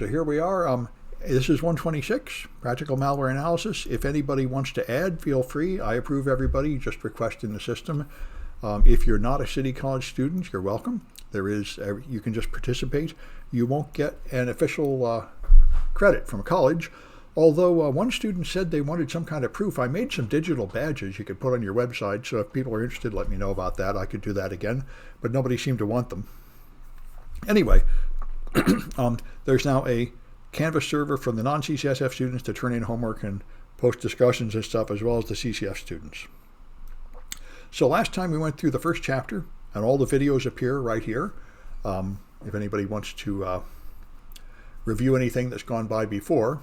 So here we are. This is 126, Practical Malware Analysis. If anybody wants to add, feel free. I approve everybody. Just request in the system. If you're not a City College student, you're welcome. You can just participate. You won't get an official credit from college. Although one student said they wanted some kind of proof. I made some digital badges you could put on your website. So if people are interested, let me know about that. I could do that again. But nobody seemed to want them. Anyway, there's now a Canvas server from the non-CCSF students to turn in homework and post discussions and stuff, as well as the CCF students. So last time we went through the first chapter, and all the videos appear right here. If anybody wants to review anything that's gone by before.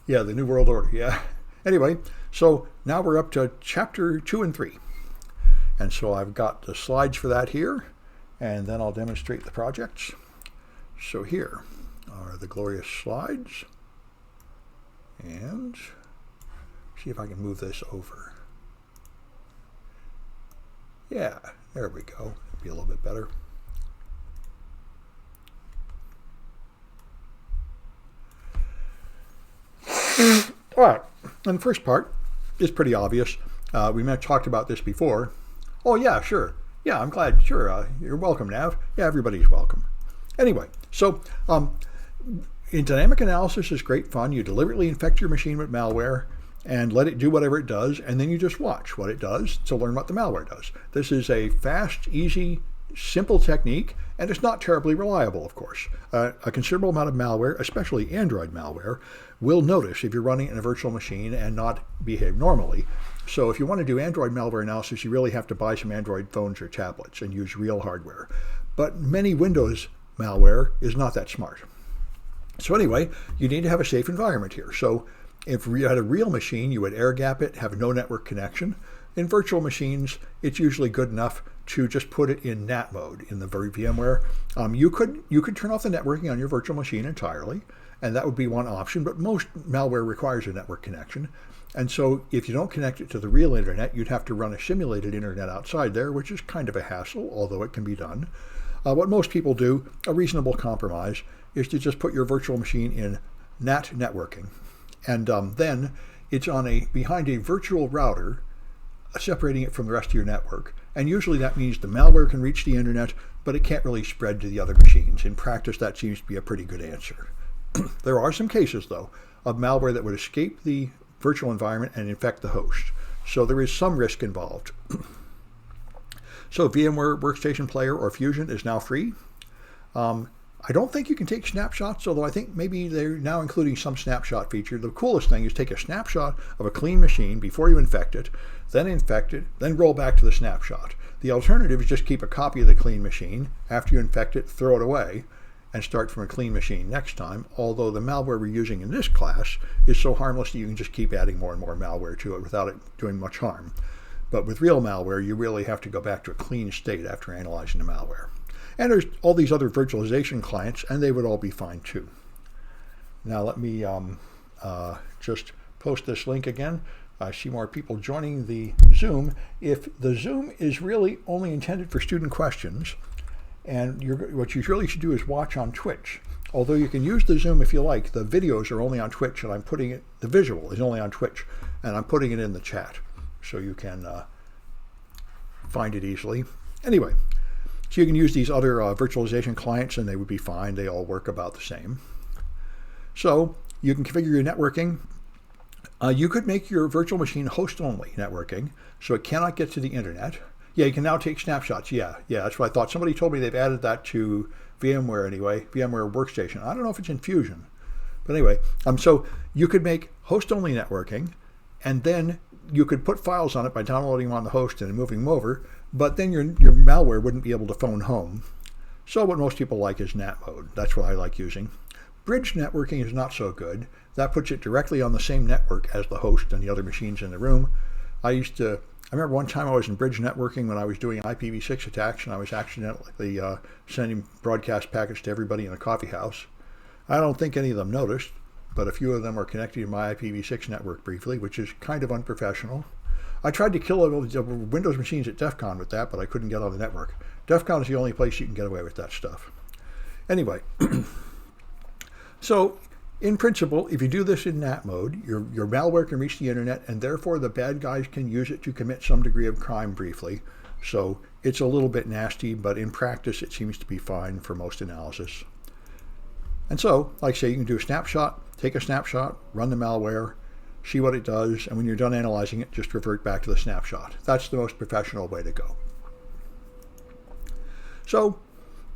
Yeah, the New World Order, yeah. Anyway, so now we're up to chapter 2 and 3. And so I've got the slides for that here, and then I'll demonstrate the projects. So here are the glorious slides, and see if I can move this over. Yeah, there we go. It'll be a little bit better. All right, and the first part is pretty obvious. We talked about this before. Oh yeah, sure. Yeah, I'm glad. Sure, you're welcome, Nav. Yeah, everybody's welcome. Anyway, so in dynamic analysis is great fun. You deliberately infect your machine with malware and let it do whatever it does, and then you just watch what it does to learn what the malware does. This is a fast, easy, simple technique, and it's not terribly reliable, of course. A considerable amount of malware, especially Android malware, will notice if you're running in a virtual machine and not behave normally. So if you want to do Android malware analysis, you really have to buy some Android phones or tablets and use real hardware. But many Windows malware is not that smart. So anyway, you need to have a safe environment here. So if you had a real machine, you would air gap it, have no network connection. In virtual machines, it's usually good enough to just put it in NAT mode in the VMware. You could turn off the networking on your virtual machine entirely, and that would be one option, but most malware requires a network connection. And so if you don't connect it to the real internet, you'd have to run a simulated internet outside there, which is kind of a hassle, although it can be done. What most people do, a reasonable compromise, is to just put your virtual machine in NAT networking. And then it's behind a virtual router, separating it from the rest of your network. And usually that means the malware can reach the internet, but it can't really spread to the other machines. In practice, that seems to be a pretty good answer. There are some cases, though, of malware that would escape the virtual environment and infect the host. So there is some risk involved. So VMware Workstation Player or Fusion is now free. I don't think you can take snapshots, although I think maybe they're now including some snapshot feature. The coolest thing is take a snapshot of a clean machine before you infect it, then roll back to the snapshot. The alternative is just keep a copy of the clean machine. After you infect it, throw it away and start from a clean machine next time, although the malware we're using in this class is so harmless that you can just keep adding more and more malware to it without it doing much harm. But with real malware, you really have to go back to a clean state after analyzing the malware. And there's all these other virtualization clients, and they would all be fine too. Now let me just post this link again. I see more people joining the Zoom. If the Zoom is really only intended for student questions, and what you really should do is watch on Twitch. Although you can use the Zoom if you like, the videos are only on Twitch, and the visual is only on Twitch, and I'm putting it in the chat so you can find it easily. Anyway, so you can use these other virtualization clients and they would be fine. They all work about the same. So you can configure your networking. You could make your virtual machine host-only networking, so it cannot get to the internet. Yeah, you can now take snapshots. Yeah, that's what I thought. Somebody told me they've added that to VMware anyway, VMware Workstation. I don't know if it's in Fusion. But anyway, so you could make host-only networking, and then you could put files on it by downloading them on the host and moving them over, but then your malware wouldn't be able to phone home. So what most people like is NAT mode. That's what I like using. Bridge networking is not so good. That puts it directly on the same network as the host and the other machines in the room. I remember one time I was in bridge networking when I was doing IPv6 attacks, and I was accidentally sending broadcast packets to everybody in a coffee house. I don't think any of them noticed, but a few of them are connected to my IPv6 network briefly, which is kind of unprofessional. I tried to kill Windows machines at DEF CON with that, but I couldn't get on the network. DEF CON is the only place you can get away with that stuff. Anyway, So in principle, if you do this in NAT mode, your malware can reach the internet, and therefore the bad guys can use it to commit some degree of crime briefly. So it's a little bit nasty, but in practice it seems to be fine for most analysis. And so, like I say, you can do a snapshot, take a snapshot, run the malware, see what it does, and when you're done analyzing it, just revert back to the snapshot. That's the most professional way to go. So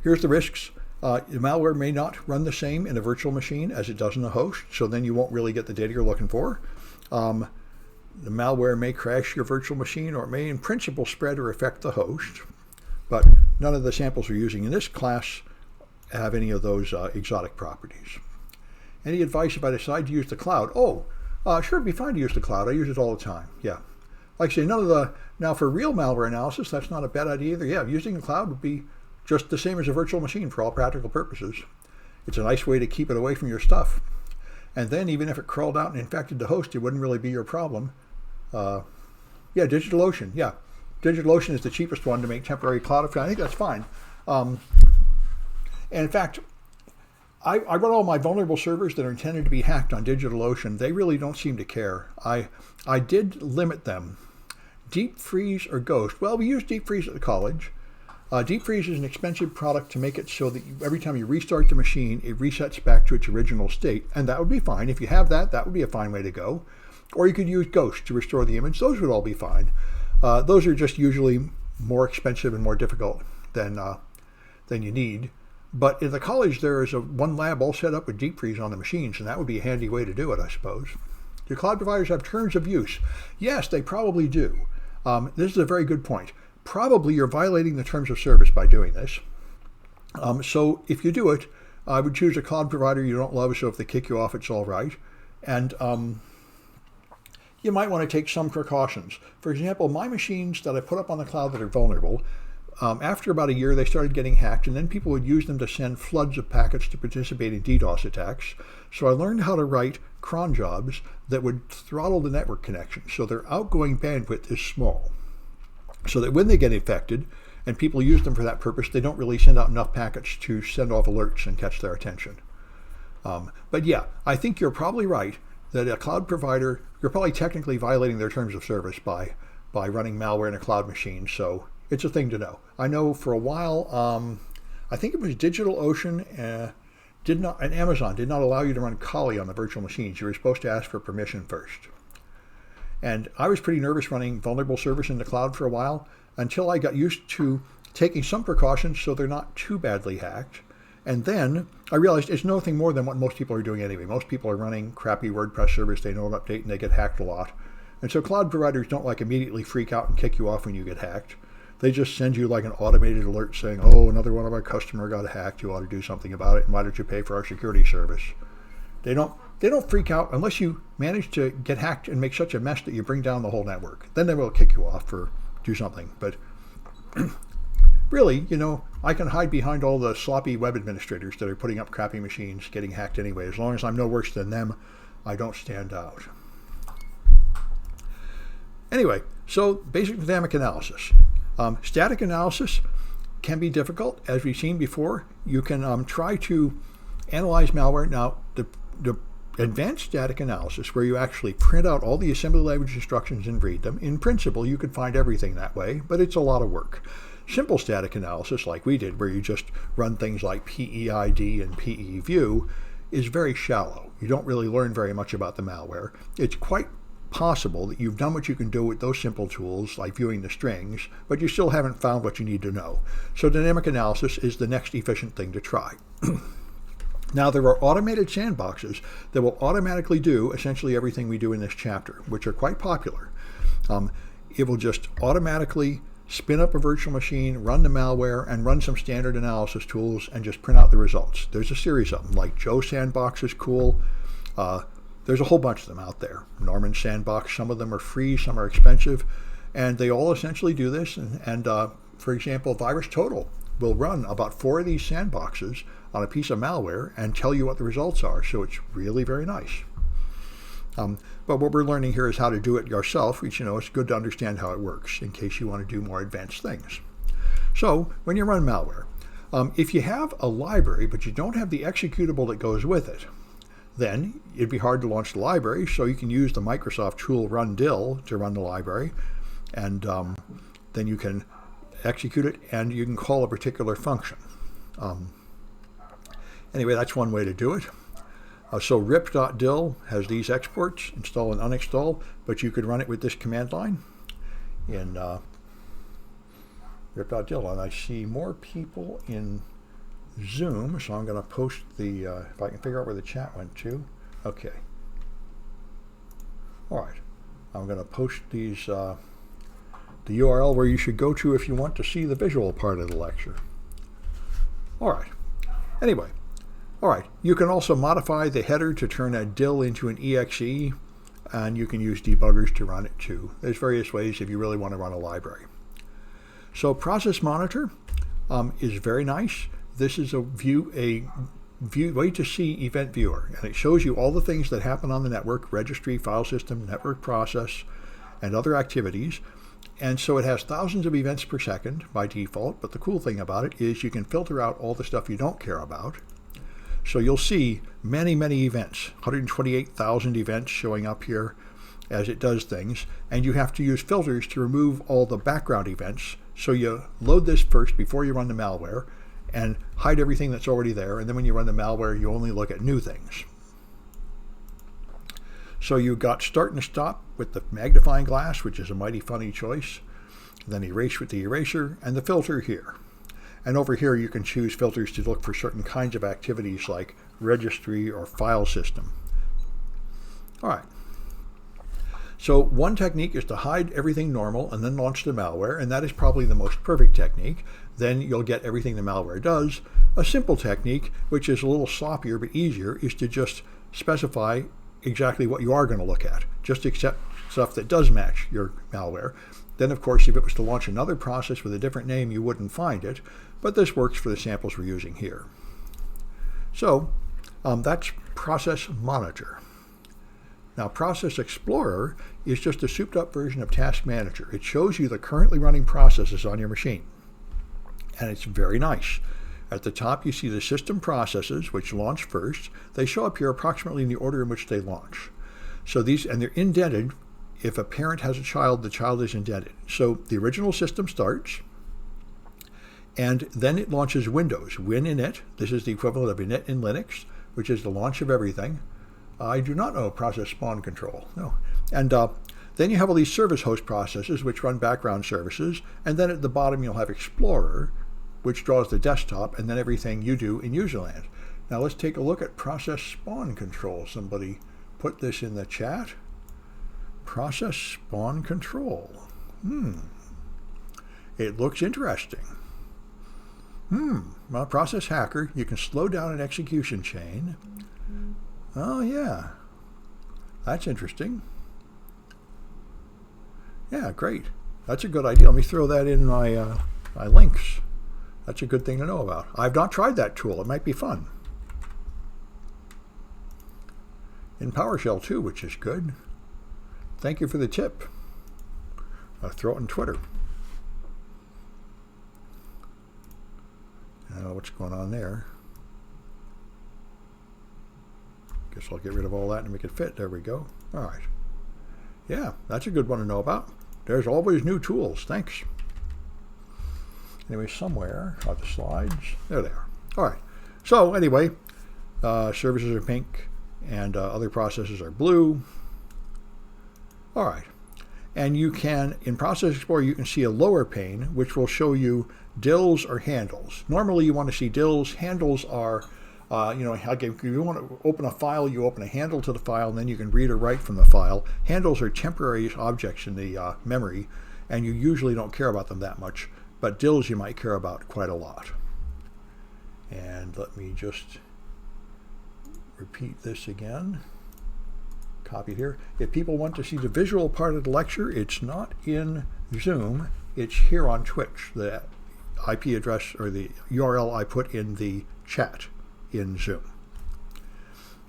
here's the risks. The malware may not run the same in a virtual machine as it does in a host, so then you won't really get the data you're looking for. The malware may crash your virtual machine, or it may in principle spread or affect the host, but none of the samples we're using in this class have any of those exotic properties. Any advice if I decide to use the cloud? Sure, it'd be fine to use the cloud. I use it all the time. Yeah. Like I say, now for real malware analysis, that's not a bad idea either. Yeah, using the cloud would be just the same as a virtual machine for all practical purposes. It's a nice way to keep it away from your stuff. And then even if it crawled out and infected the host, it wouldn't really be your problem. DigitalOcean. Yeah, DigitalOcean is the cheapest one to make temporary cloud. I think that's fine. And in fact, I run all my vulnerable servers that are intended to be hacked on DigitalOcean. They really don't seem to care. I did limit them. Deep freeze or ghost. Well, we use deep freeze at the college. Deep freeze is an expensive product to make it so that every time you restart the machine, it resets back to its original state. And that would be fine. If you have that, that would be a fine way to go. Or you could use ghost to restore the image. Those would all be fine. Those are just usually more expensive and more difficult than you need. But in the college, there is one lab all set up with deep freeze on the machines, and that would be a handy way to do it, I suppose. Do cloud providers have terms of use? Yes, they probably do. This is a very good point. Probably you're violating the terms of service by doing this. So if you do it, I would choose a cloud provider you don't love, so if they kick you off, it's all right. And you might want to take some precautions. For example, my machines that I put up on the cloud that are vulnerable, after about a year, they started getting hacked, and then people would use them to send floods of packets to participate in DDoS attacks. So I learned how to write cron jobs that would throttle the network connection, so their outgoing bandwidth is small, so that when they get infected and people use them for that purpose, they don't really send out enough packets to send off alerts and catch their attention. But yeah, I think you're probably right that a cloud provider, you're probably technically violating their terms of service by running malware in a cloud machine. So it's a thing to know. I know for a while, I think it was DigitalOcean and Amazon did not allow you to run Kali on the virtual machines. You were supposed to ask for permission first. And I was pretty nervous running vulnerable servers in the cloud for a while until I got used to taking some precautions so they're not too badly hacked. And then I realized it's nothing more than what most people are doing anyway. Most people are running crappy WordPress servers. They don't update and they get hacked a lot. And so cloud providers don't immediately freak out and kick you off when you get hacked. They just send you like an automated alert saying, oh, another one of our customer got hacked. You ought to do something about it. And why don't you pay for our security service? They don't freak out unless you manage to get hacked and make such a mess that you bring down the whole network. Then they will kick you off or do something. But really, I can hide behind all the sloppy web administrators that are putting up crappy machines, getting hacked anyway. As long as I'm no worse than them, I don't stand out. Anyway, so basic dynamic analysis. Static analysis can be difficult. As we've seen before, you can try to analyze malware. Now, the advanced static analysis, where you actually print out all the assembly language instructions and read them, in principle, you could find everything that way, but it's a lot of work. Simple static analysis, like we did, where you just run things like PEID and PEView, is very shallow. You don't really learn very much about the malware. It's quite possible that you've done what you can do with those simple tools, like viewing the strings, but you still haven't found what you need to know. So dynamic analysis is the next efficient thing to try. Now, there are automated sandboxes that will automatically do essentially everything we do in this chapter, which are quite popular. It will just automatically spin up a virtual machine, run the malware, and run some standard analysis tools and just print out the results. There's a series of them, like Joe Sandbox is cool. There's a whole bunch of them out there. Norman Sandbox, some of them are free, some are expensive, and they all essentially do this. And for example, VirusTotal will run about 4 of these sandboxes on a piece of malware and tell you what the results are. So it's really very nice. But what we're learning here is how to do it yourself, which, it's good to understand how it works in case you want to do more advanced things. So when you run malware, If you have a library, but you don't have the executable that goes with it, then it'd be hard to launch the library, so you can use the Microsoft tool rundill to run the library, and then you can execute it, and you can call a particular function. Anyway, that's one way to do it. So rip.dill has these exports, install and uninstall, but you could run it with this command line in rip.dill. And I see more people in Zoom, so I'm going to post the, if I can figure out where the chat went to. Okay. All right. I'm going to post these, the URL where you should go to if you want to see the visual part of the lecture. All right. Anyway. All right, you can also modify the header to turn a dill into an exe, and you can use debuggers to run it too. There's various ways if you really want to run a library. So Process Monitor is very nice. This is a way to see event viewer, and it shows you all the things that happen on the network, registry, file system, network process, and other activities. And so it has thousands of events per second by default, but the cool thing about it is you can filter out all the stuff you don't care about. So you'll see many, many events, 128,000 events showing up here as it does things. And you have to use filters to remove all the background events. So you load this first before you run the malware and hide everything that's already there. And then when you run the malware, you only look at new things. So you got start and stop with the magnifying glass, which is a mighty funny choice. Then erase with the eraser and the filter here. And over here, you can choose filters to look for certain kinds of activities like registry or file system. All right. So one technique is to hide everything normal and then launch the malware, and that is probably the most perfect technique. Then you'll get everything the malware does. A simple technique, which is a little sloppier but easier, is to just specify exactly what you are going to look at. Just accept stuff that does match your malware. Then, of course, if it was to launch another process with a different name, you wouldn't find it. But this works for the samples we're using here. So that's Process Monitor. Now, Process Explorer is just a souped-up version of Task Manager. It shows you the currently running processes on your machine. And it's very nice. At the top, you see the system processes, which launch first. They show up here approximately in the order in which they launch. So these, and they're indented. If a parent has a child, the child is indented. So the original system starts, and then it launches Windows. WinInit, this is the equivalent of init in Linux, which is the launch of everything. I do not know process spawn control. No. And then you have all these service host processes, which run background services. And then at the bottom, you'll have Explorer, which draws the desktop, and then everything you do in userland. Now let's take a look at process spawn control. Somebody put this in the chat. Process spawn control. It looks interesting. Well, process hacker, you can slow down an execution chain. Oh, yeah. That's interesting. Yeah, great. That's a good idea. Let me throw that in my, my links. That's a good thing to know about. I've not tried that tool. It might be fun. In PowerShell, too, which is good. Thank you for the tip. I'll throw it on Twitter. What's going on there? Guess I'll get rid of all that and make it fit. There we go. All right. Yeah, that's a good one to know about. There's always new tools. Thanks. Anyway, somewhere on the slides. There they are. All right. So anyway, services are pink and other processes are blue. All right. And you can, in Process Explorer, you can see a lower pane, which will show you dills or handles. Normally, you want to see dills. Handles are, if you want to open a file, you open a handle to the file, and then you can read or write from the file. Handles are temporary objects in the memory, and you usually don't care about them that much. But dills you might care about quite a lot. And let me just repeat this again. Copy here. If people want to see the visual part of the lecture, it's not in Zoom. It's here on Twitch. The IP address or the URL I put in the chat in Zoom.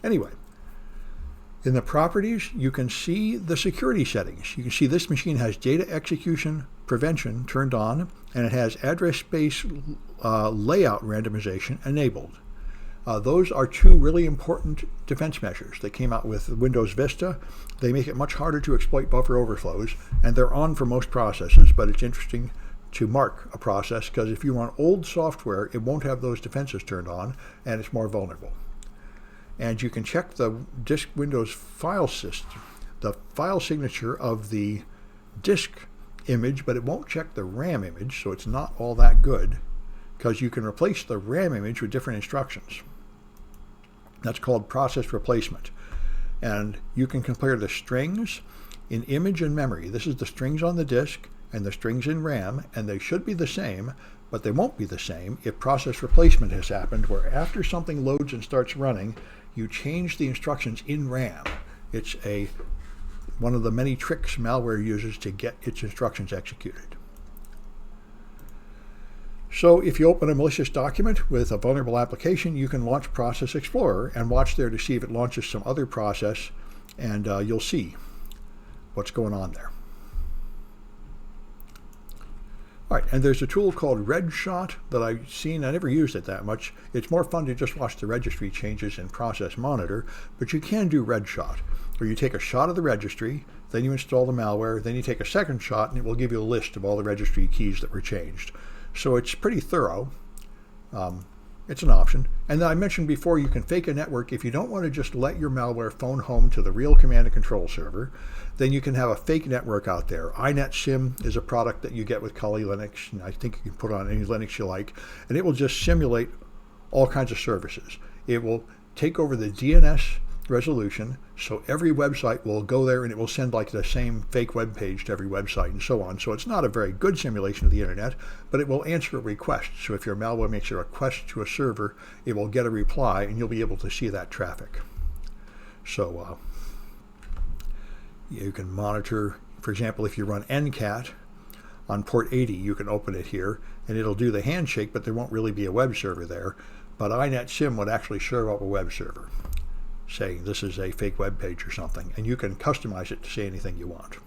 Anyway, In the properties, you can see the security settings. You can see this machine has data execution prevention turned on, and it has address space layout randomization enabled. Those are two really important defense measures that came out with Windows Vista. They make it much harder to exploit buffer overflows, and they're on for most processes, but it's interesting to mark a process because if you run old software, it won't have those defenses turned on, and it's more vulnerable. And you can check the disk Windows file system, the file signature of the disk image, but it won't check the RAM image, so it's not all that good because you can replace the RAM image with different instructions. That's called process replacement. And you can compare the strings in image and memory. This is the strings on the disk and the strings in RAM, and they should be the same, but they won't be the same if process replacement has happened, where after something loads and starts running, you change the instructions in RAM. It's one of the many tricks malware uses to get its instructions executed. So if you open a malicious document with a vulnerable application, you can launch Process Explorer and watch there to see if it launches some other process, and you'll see what's going on there. All right, and there's a tool called RedShot that I've seen. I never used it that much. It's more fun to just watch the registry changes in Process Monitor, but you can do RedShot, where you take a shot of the registry, then you install the malware, then you take a second shot, and it will give you a list of all the registry keys that were changed. So it's pretty thorough. It's an option. And then I mentioned before, you can fake a network. If you don't want to just let your malware phone home to the real command and control server, then you can have a fake network out there. INetSim is a product that you get with Kali Linux, and I think you can put on any Linux you like, and it will just simulate all kinds of services. It will take over the DNS resolution, so every website will go there and it will send like the same fake web page to every website and so on. So it's not a very good simulation of the internet, but it will answer a request. So if your malware makes a request to a server, it will get a reply and you'll be able to see that traffic. So you can monitor, for example, if you run NCAT on port 80, you can open it here and it'll do the handshake, but there won't really be a web server there. But INetSim would actually serve up a web server, saying this is a fake web page or something, and you can customize it to say anything you want.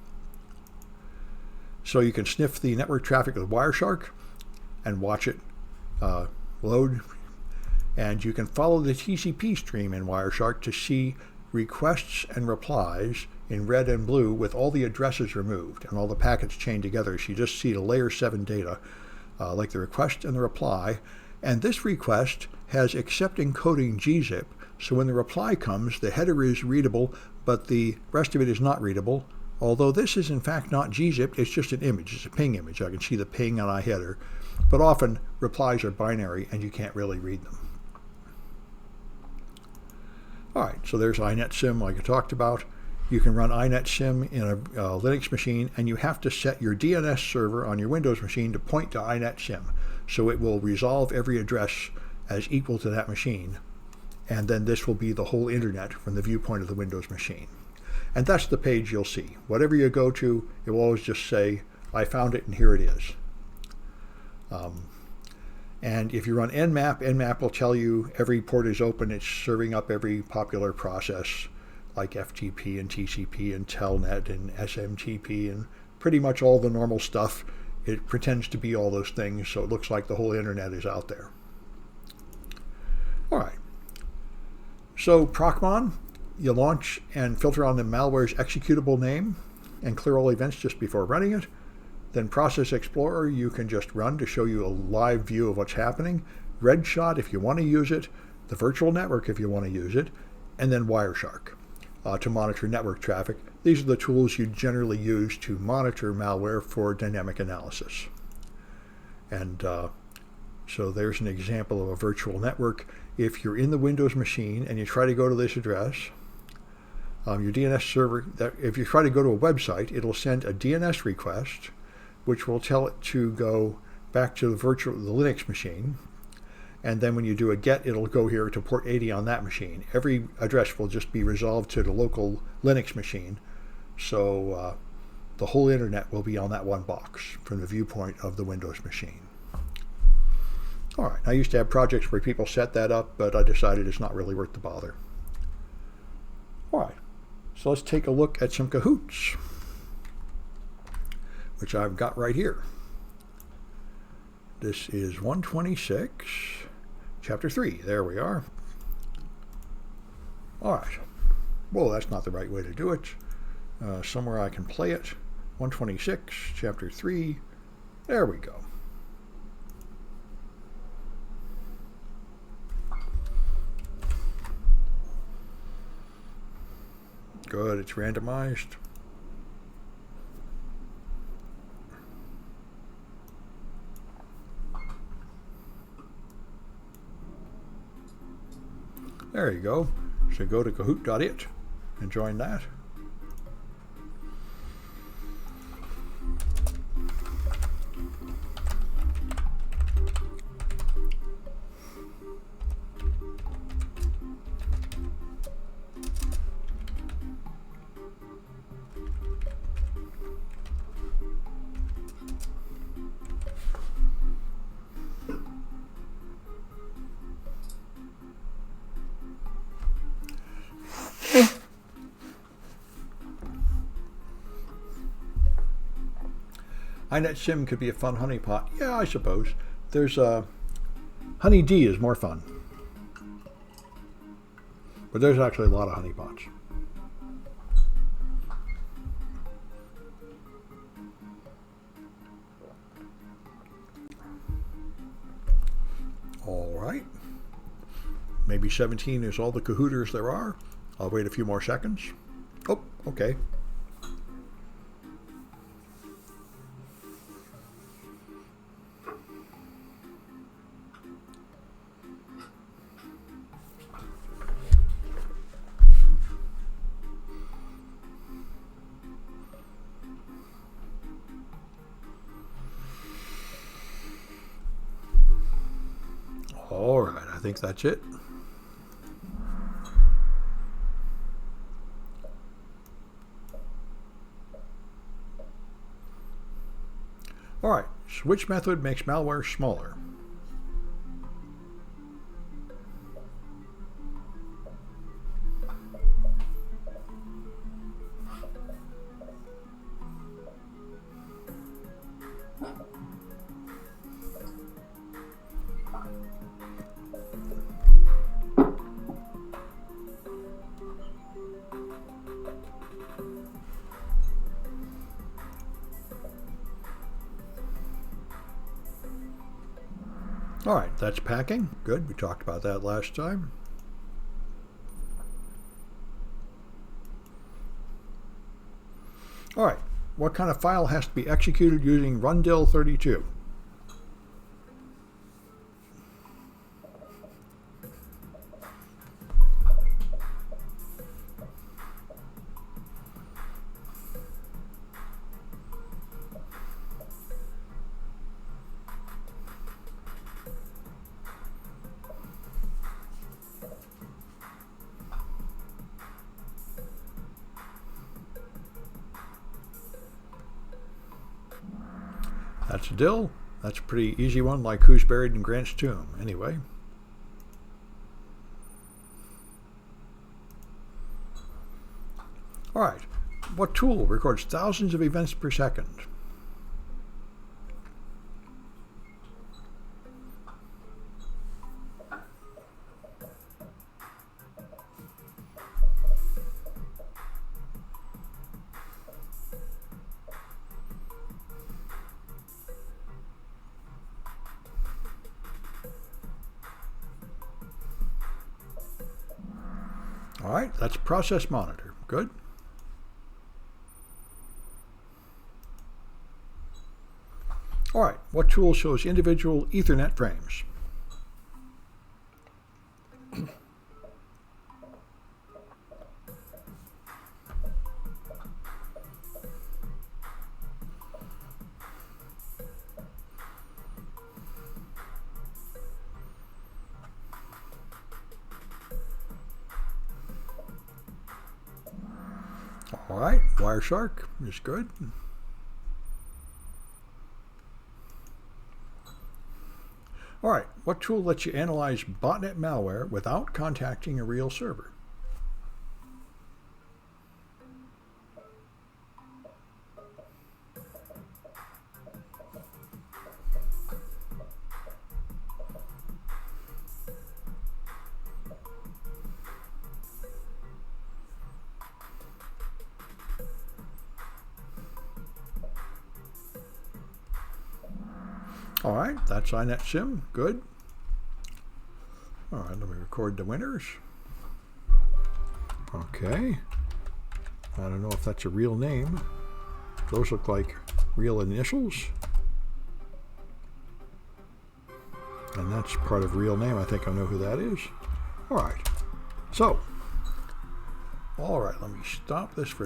So you can sniff the network traffic with Wireshark and watch it load, and you can follow the TCP stream in Wireshark to see requests and replies in red and blue with all the addresses removed and all the packets chained together. So you just see the layer 7 data, like the request and the reply, and this request has accept encoding gzip. So when the reply comes, the header is readable, but the rest of it is not readable. Although this is in fact not gzipped, it's just an image. It's a ping image. I can see the ping on a header. But often replies are binary and you can't really read them. All right, so there's INetSim like I talked about. You can run INetSim in a Linux machine, and you have to set your DNS server on your Windows machine to point to INetSim. So it will resolve every address as equal to that machine. And then this will be the whole internet from the viewpoint of the Windows machine. And that's the page you'll see. Whatever you go to, it will always just say, I found it and here it is. And if you run Nmap, Nmap will tell you every port is open. It's serving up every popular process like FTP and TCP and Telnet and SMTP and pretty much all the normal stuff. It pretends to be all those things, so it looks like the whole internet is out there. All right. So Procmon, you launch and filter on the malware's executable name and clear all events just before running it. Then Process Explorer, you can just run to show you a live view of what's happening. RedShot if you want to use it, the virtual network if you want to use it, and then Wireshark to monitor network traffic. These are the tools you generally use to monitor malware for dynamic analysis. And so there's an example of a virtual network. If you're in the Windows machine and you try to go to this address, your DNS server, if you try to go to a website, it'll send a DNS request, which will tell it to go back to the Linux machine. And then when you do a get, it'll go here to port 80 on that machine. Every address will just be resolved to the local Linux machine. So the whole internet will be on that one box from the viewpoint of the Windows machine. All right, I used to have projects where people set that up, but I decided it's not really worth the bother. All right, So let's take a look at some cahoots, which I've got right here. This is 126, Chapter 3. There we are. All right. Whoa, that's not the right way to do it. Somewhere I can play it. 126, Chapter 3. There we go. Good, it's randomized. There you go. So go to kahoot.it and join that. iNet Sim could be a fun honeypot. Yeah, I suppose. There's Honey D is more fun. But there's actually a lot of honeypots. All right. Maybe 17 is all the cahooters there are. I'll wait a few more seconds. Oh, okay. All right, I think that's it. All right, so which method makes malware smaller? All right, that's packing. Good, we talked about that last time. All right, what kind of file has to be executed using rundil32? That's a dill. That's a pretty easy one, like who's buried in Grant's tomb. Anyway. All right. What tool records thousands of events per second? All right, that's Process Monitor. Good. All right, what tool shows individual Ethernet frames? All right, Wireshark is good. All right, what tool lets you analyze botnet malware without contacting a real server? All right, that's CNIT Sim. Good. All right, let me record the winners. Okay. I don't know if that's a real name. Those look like real initials. And that's part of real name. I think I know who that is. All right. So, all right, let me stop this for